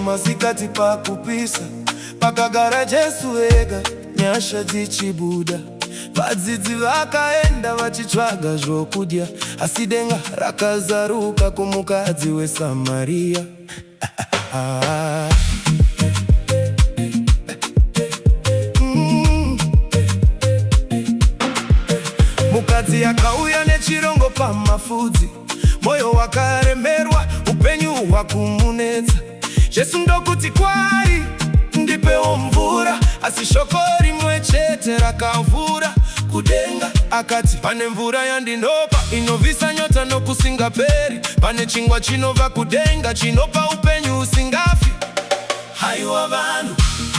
masikati pakupisa pakagara Jesu ega, nyasha dzichibuda. Vadzidzi vakaenda vachitsvaga zvokudya, asi denga rakazaruka kumukadzi weSamaria. Mukadzi akauya nechirongo pamafudzi, moyo wakaremerwa, upenyu hwakumunetsa. Jesu ndokuti kwaari, ndipewo mvura, asi shoko rimwe chete rakavhura kudenga. Akati, pane mvura yandinopa, inovisa nyota nokusingaperi. Pane chingwa chinobva kudenga, chinopa upenyu usingafi. Haiwa vanhu,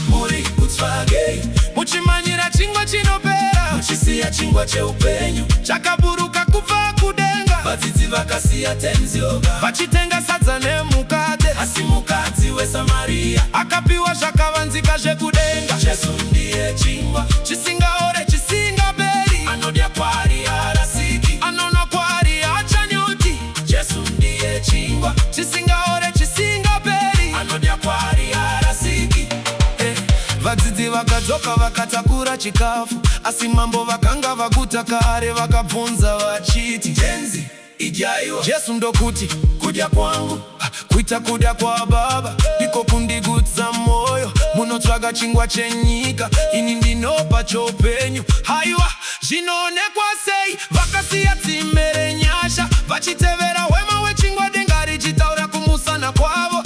muri kutsvagei, muchimanyira chingwa chinopera, muchisiya chingwa cheupenyu chakaburuka kubva kudenga. Vadzidzi vakasiya tenzi yoga, vachitenga sadza nemukate, asi mukadzi weSamaria akapiwa zvakavanzika zvekudenga. Jesu ndiye chingwa chisingaore chisingaperi, anodya kwaari haarasiki, anonwa kwaari haachanyuki. Jesu ndiye chingwa chisingaore chisingaperi, anodya kwaari haarasiki. Vadzidzi vakadzoka vakatakura chikafu, asi mambo vakanga vaguta kare vakabvunza vachiti, tenzi, idyaiwa? Jesu ndokuti, kudya kwangu kuita kuda kwa Baba, ndiko kundigutsa moyo. Munotsvaga chingwa chenyika, ini ndinopa choupenyu. Haiwa, zvinoonekwa sei vakasiya tsime renyasha, vachitevera wema wechingwa, denga richitaura kumusana kwavo.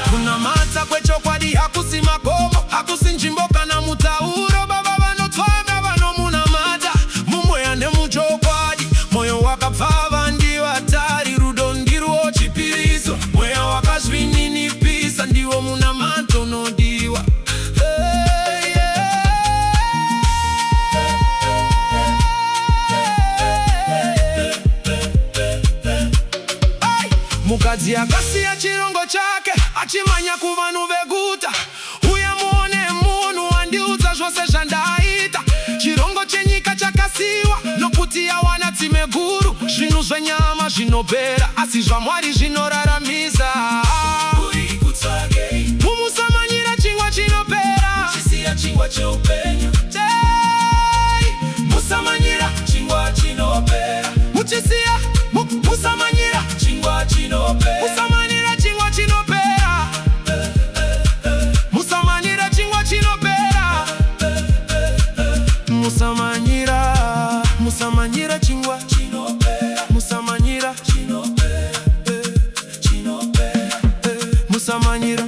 Kunamata kwechokwadi hakusi magomo, hakusi nzvimbo kana mutauro. Baba vanotsvaga vanomunamata mumweya nemuchokwadi. Moyo wakabva ndivatari, rudo ndirwo chipiriso, mweya wakazvininipisa ndiwo munamato unodiwa. Mukadzi akasiya chirongo chake, achimanya kuvanhu veguta. Uya muone munhu wandiudza zvose zvandaita. Chirongo chenyika chakasiyiwa, nokuti yawana tsime guru. Zvinhu zvenyama zvinopera, asi zvaMwari zvinoraramisa. Mumusamanyira chingwa chinopera, muchisiya chingwa cheupenyu. Musamanyira chingwa chinopera, muchisiya musamanyira chingwa chinopera. Musamanyira chingwa chinopera, musamanyira chingwa chinopera. Musamanyira chingwa chinopera, musamanyira chinopera, musamanyira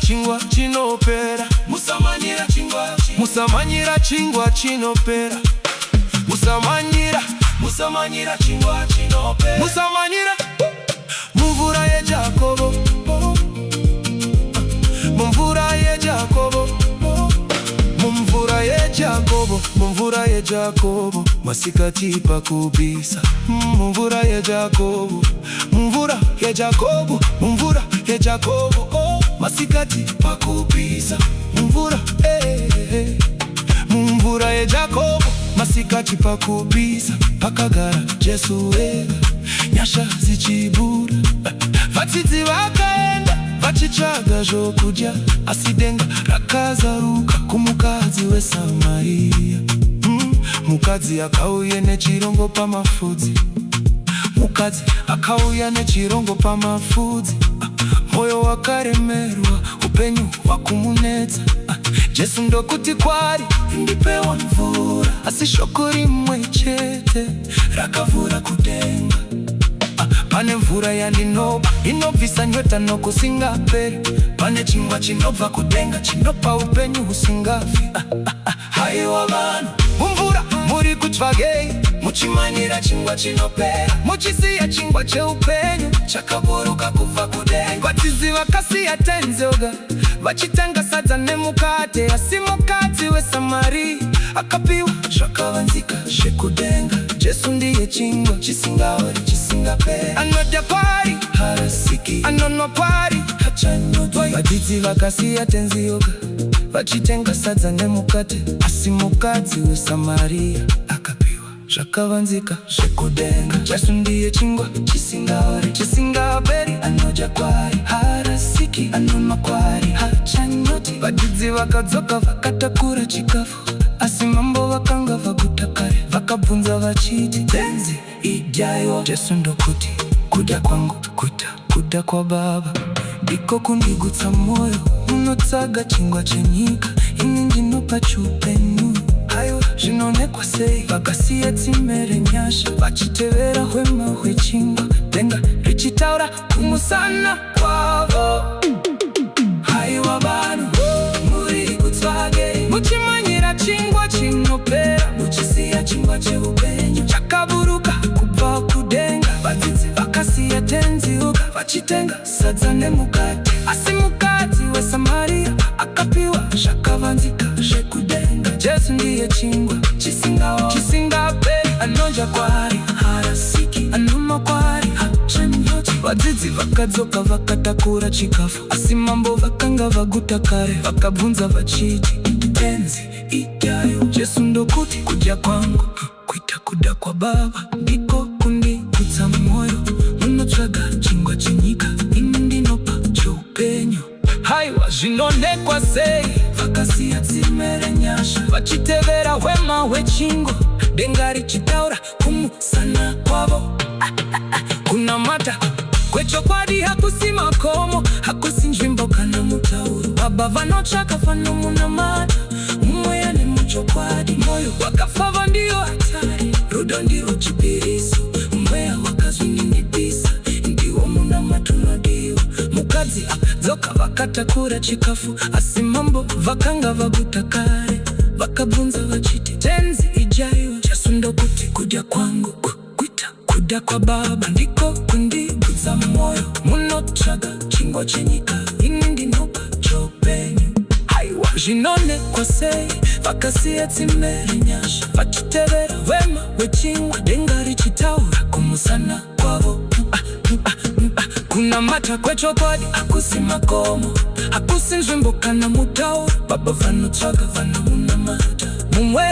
chingwa chinopera, musamanyira chingwa chinopera, musamanyira chingwa chinopera, musamanyira mumvura yeJakobo, mumvura yeJakobo, mumvura yeJakobo, mumvura yeJakobo, masikati pakubisa. Mumvura yeJakobo, mumvura yeJakobo, mumvura yeJakobo, masikati pakubisa. Mumvura mumvura yeJakobo, masikati pakubisa. Pakagara Jesu ega, nyasha dzichibuda. Vadzidzi vakaenda vachitsvaga zvokudya, asi denga rakazaruka kumukadzi weSamaria. Mukadzi akauya nechirongo pamafudzi, mukadzi akauya nechirongo pamafudzi. Moyo wakaremerwa, upenyu hwakumunetsa. Jesu ndokuti kwaari, ndipewo mvura, asi shoko rimwe chete rakavhura kudenga. Pane mvura yandinopa, inobvisa nyota nokusingaperi. Pane chingwa chinobva kudenga, chinopa upenyu husingafi. Haiwa vanhu, mumvura muri kutsvagei, muchimanyira chingwa chinopera, muchisiya chingwa cheupenyu chakaburuka kubva kudenga. Vadzidzi vakasiya tenzi yoga, vachitenga sadza nemukate, asi mukadzi weSamaria akapiwa zvakavanzika zvekudenga. Jesu ndiye chingwa chisingaori chisingaperi, anodya kwaari haarasiki, anonwa kwaari haachanyuki. Vadzidzi vakasiya tenzi yoga, vachitenga sadza nemukate, asi mukadzi weSamaria zvakavanzika zvekudenga. Jesu ndiye chingwa chisingaori, chisingaperi, anodya kwari, harasiki, anonwa kwari, hachanyoti. Vadzidzi vakadzoka vakatakura chikafu, asi mambo vakanga vaguta kare. Vakabvunza vachiti, tenzi idyayo. Jesu ndokuti, kudya kwangu kuita kuda kwa Baba, ndiko kundigutsa moyo. Munotsaga chingwa chenyika, ini ndinopa chupenyu. Hayo zvinonekwa sei? Vakasiya tsime renyasha, vachitevera hwema hwechingwa, denga richitaura kumusana kwavo. Haiwa vanhu, muri kutsvage, muchimanyira chingwa chinopera, muchisiya chingwa cheupenyu chakaburuka kubva kudenga. Vadzidzi vakasiya tenzi uka, vachitenga sadza nemukati, asi mukadzi weSamaria akapiwa zvakavanzika zvekudenga. Jesu ndiye chingwa chisingaperi, anodya kwari, harasiki, anonwa kwari, hachanyoti. Vadzidzi vakadzoka vakatakura chikafu, asi mambo vakanga vaguta kare. Vakabvunza vachiti, tenzi idyayo. Jesu ndokuti, kudya kwangu kuita kuda kwa Baba, ndiko kundigutsa moyo. Munotsvaga chingwa chenyika, ini ndinopa choupenyu. Haiwa zvinonekwa sei? Vakasiya tsime renyasha, vachitevera hwema hwechingwa, denga richitaura kumusana kwavo. Kunamata kwechokwadi hakusi makomo, hakusi nzvimbo kana mutauro. Baba vanotsvaka vanomunamata, mumweya nemuchokwadi. Moyo wakafava ndiyo hatari, rudo ndiwo chipiriso. Mweya wakazvininipisa, ndiwo munamato unodiwa. Mukadzi akadzoka vakatakura chikafu, asi mambo vakanga vaguta kare. Vakabvunza vachiti, tenzi idyayo. Jesu ndokuti, kudya kwangu kuita kuda kwa Baba, ndiko kundigutsa moyo. Munotsvaga chingwa chenyika, ini ndinopa choupenyu. Haiwa zvinonekwa sei? Vakasiya tsime renyasha, vachitevera hwema hwechingwa, denga richitaura kumusana kwavo. Kunamata kwechokwadi hakusi makomo, hakusi nzvimbo kana mutauro. Baba vanotsvaga vanomunamata, mumwe